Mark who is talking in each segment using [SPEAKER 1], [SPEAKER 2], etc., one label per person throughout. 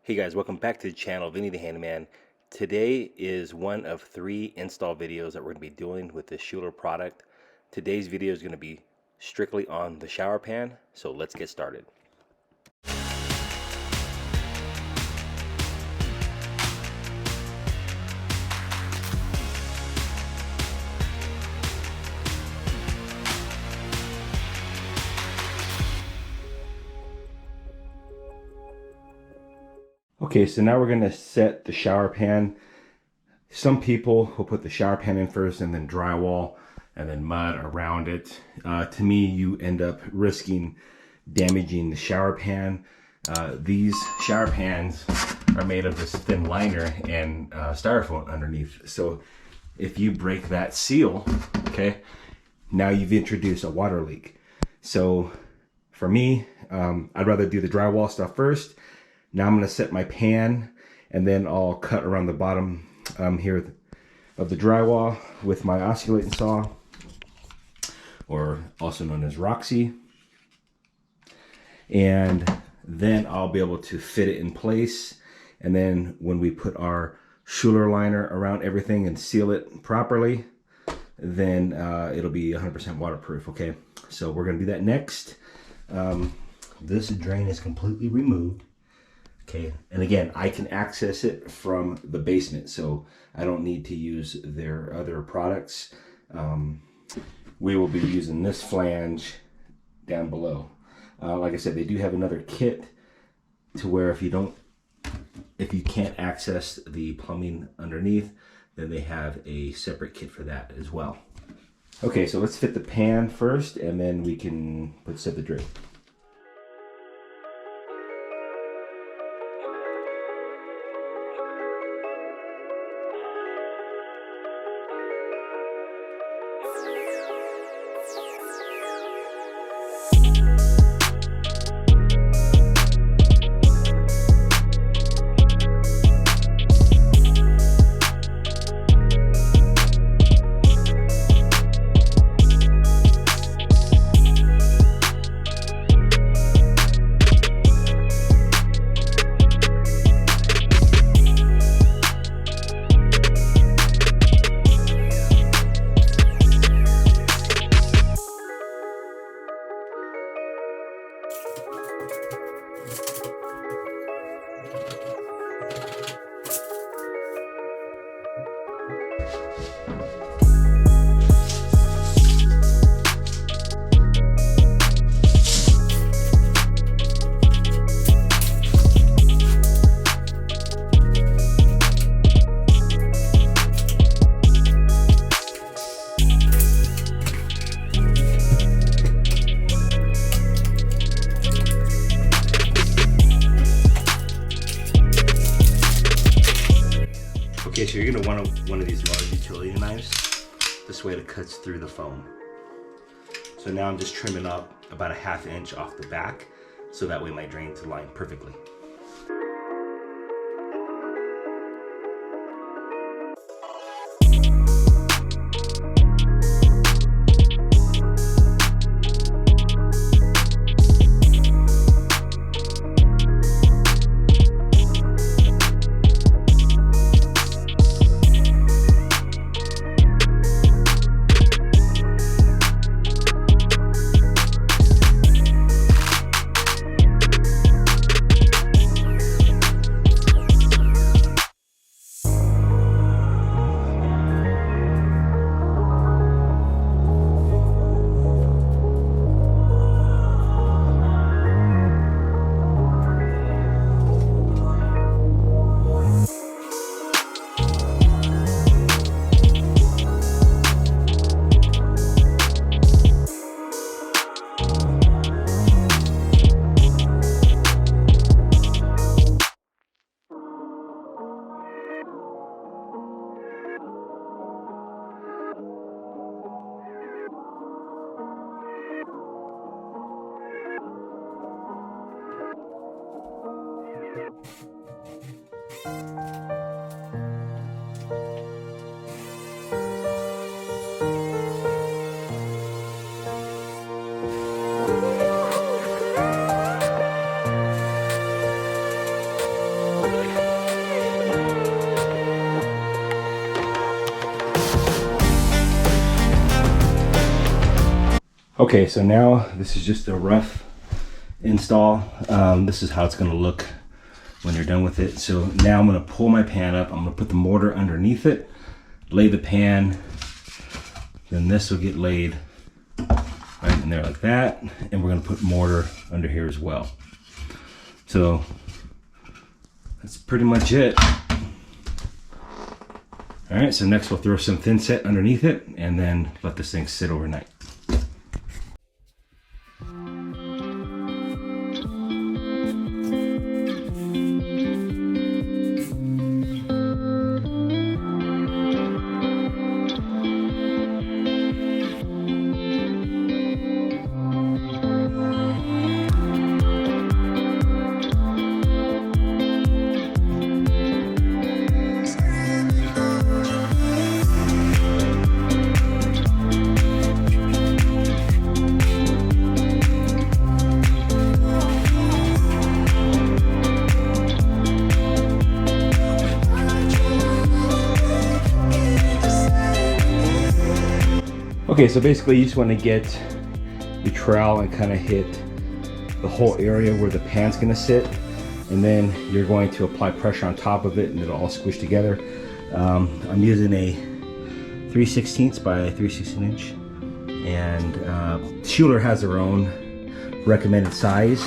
[SPEAKER 1] Hey guys, welcome back to the channel, Vinny the Handyman. Today is one of 3 install videos that we're going to be doing with the Schluter product. Today's video is going to be strictly on the shower pan, so let's get started. Okay, so now we're going to set the shower pan. Some people will put the shower pan in first and then drywall and then mud around it. To me, you end up risking damaging the shower pan. These shower pans are made of this thin liner and styrofoam underneath. So if you break that seal, okay, now you've introduced a water leak. So for me, I'd rather do the drywall stuff first. Now I'm going to set my pan, and then I'll cut around the bottom here of the drywall with my oscillating saw, or also known as Roxy. And then I'll be able to fit it in place. And then when we put our Schluter liner around everything and seal it properly, then it'll be 100% waterproof. Okay, so we're going to do that next. This drain is completely removed. Okay, and again, I can access it from the basement, so I don't need to use their other products. We will be using this flange down below. Like I said, they do have another kit to where if you can't access the plumbing underneath, then they have a separate kit for that as well. Okay, so let's fit the pan first, and then we can set the drain. Okay, so you're going to want one of these large utility knives. This way it cuts through the foam. So now I'm just trimming up about a ½ inch off the back, so that way my drain to line perfectly. Okay, so now this is just a rough install. This is how it's gonna look when you're done with it. So now I'm gonna pull my pan up. I'm gonna put the mortar underneath it, lay the pan, then this will get laid right in there like that. And we're gonna put mortar under here as well. So that's pretty much it. All right, so next we'll throw some thin set underneath it and then let this thing sit overnight. Okay, so basically you just want to get your trowel and kind of hit the whole area where the pan's going to sit, and then you're going to apply pressure on top of it and it'll all squish together. I'm using a 3/16 by 3/16 inch, and Schluter has their own recommended size.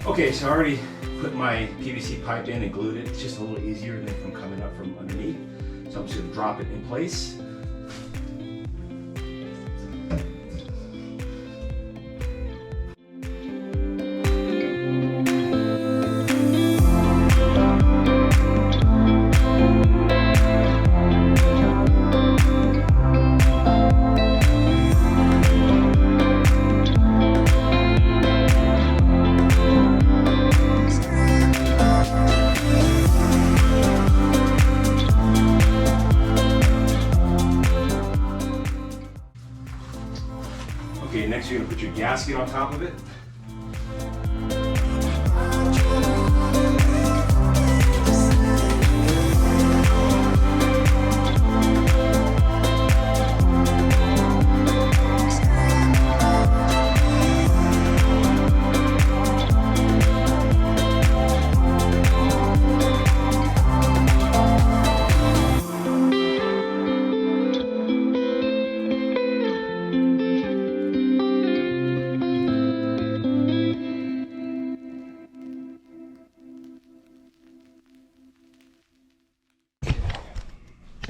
[SPEAKER 1] Okay, so I already put my PVC pipe in and glued it. It's just a little easier than from coming up from underneath. So I'm just gonna drop it in place. Okay, next you're gonna put your gasket on top of it.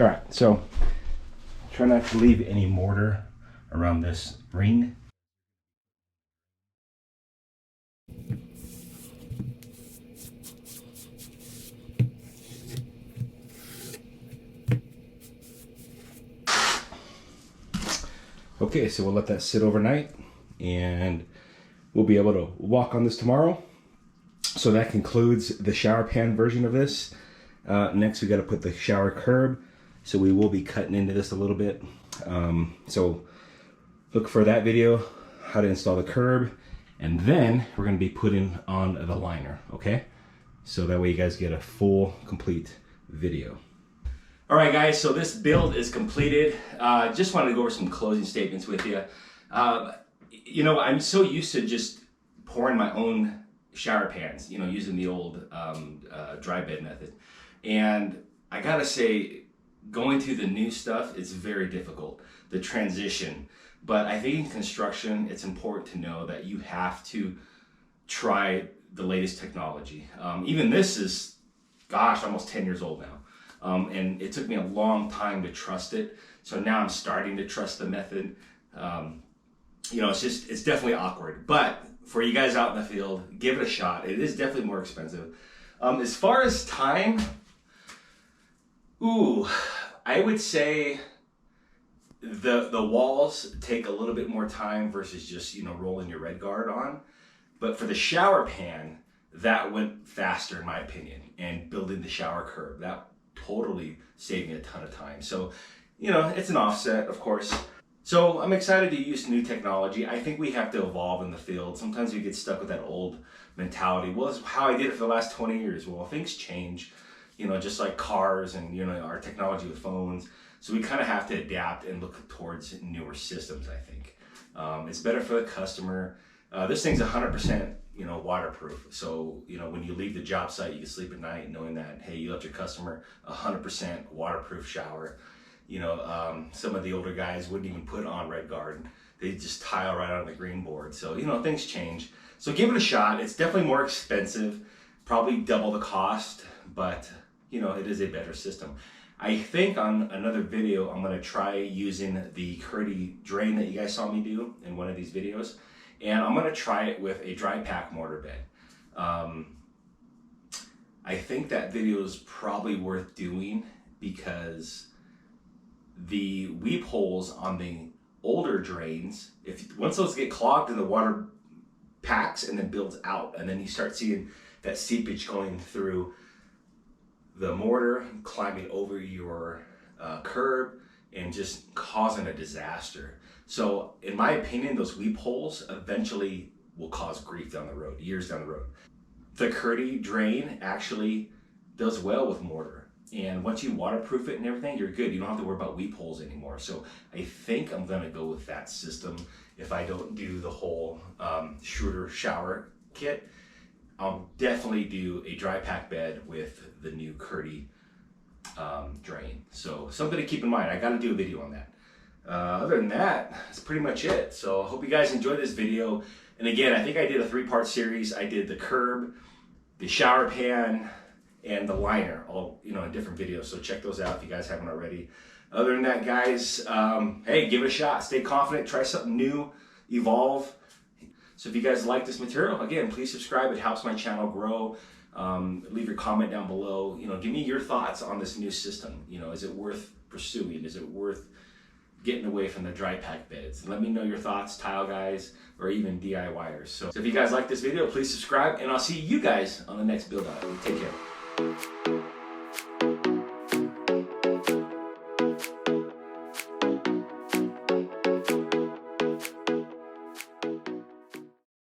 [SPEAKER 1] All right, so try not to leave any mortar around this ring. Okay, so we'll let that sit overnight and we'll be able to walk on this tomorrow. So that concludes the shower pan version of this. Next we got to put the shower curb. So we will be cutting into this a little bit. So look for that video, how to install the curb. And then we're going to be putting on the liner, okay? So that way you guys get a full, complete video. All right, guys, so this build is completed. Just wanted to go over some closing statements with you. You know, I'm so used to just pouring my own shower pans, you know, using the old dry bed method. And I gotta say, going to the new stuff is very difficult, the transition. But I think in construction, it's important to know that you have to try the latest technology. Even this is, gosh, almost 10 years old now. And it took me a long time to trust it. So now I'm starting to trust the method. You know, it's definitely awkward, but for you guys out in the field, give it a shot. It is definitely more expensive. As far as time, I would say the walls take a little bit more time versus just, you know, rolling your red guard on. But for the shower pan, that went faster in my opinion. And building the shower curb, that totally saved me a ton of time. So, you know, it's an offset, of course. So I'm excited to use new technology. I think we have to evolve in the field. Sometimes we get stuck with that old mentality. Well, this is how I did it for the last 20 years. Well, things change, you know, just like cars and, you know, our technology with phones. So we kind of have to adapt and look towards newer systems, I think. It's better for the customer. This thing's 100%, you know, waterproof. So, you know, when you leave the job site, you can sleep at night knowing that, hey, you left your customer 100% waterproof shower. You know, some of the older guys wouldn't even put on red guard. They just tile right on the green board. So, you know, things change. So give it a shot. It's definitely more expensive, probably double the cost, but, you know, it is a better system. I think on another video, I'm going to try using the Curdy drain that you guys saw me do in one of these videos. And I'm going to try it with a dry pack mortar bed. I think that video is probably worth doing because the weep holes on the older drains, once those get clogged and the water packs and then builds out, and then you start seeing that seepage going through the mortar, climbing over your curb, and just causing a disaster. So in my opinion, those weep holes eventually will cause grief down the road, years down the road. The Curdy drain actually does well with mortar. And once you waterproof it and everything, you're good. You don't have to worry about weep holes anymore. So I think I'm gonna go with that system. If I don't do the whole Schluter shower kit, I'll definitely do a dry pack bed with the new Curdy drain. So something to keep in mind. I gotta do a video on that. Other than that, that's pretty much it. So I hope you guys enjoyed this video. And again, I think I did a 3-part series. I did the curb, the shower pan, and the liner, all, you know, in different videos. So check those out if you guys haven't already. Other than that, guys, hey, give it a shot. Stay confident. Try something new. Evolve. So if you guys like this material, again, please subscribe. It helps my channel grow. Leave your comment down below. You know, give me your thoughts on this new system. You know, is it worth pursuing? Is it worth getting away from the dry pack beds? Let me know your thoughts, tile guys, or even DIYers. So if you guys like this video, please subscribe, and I'll see you guys on the next build out. Take care.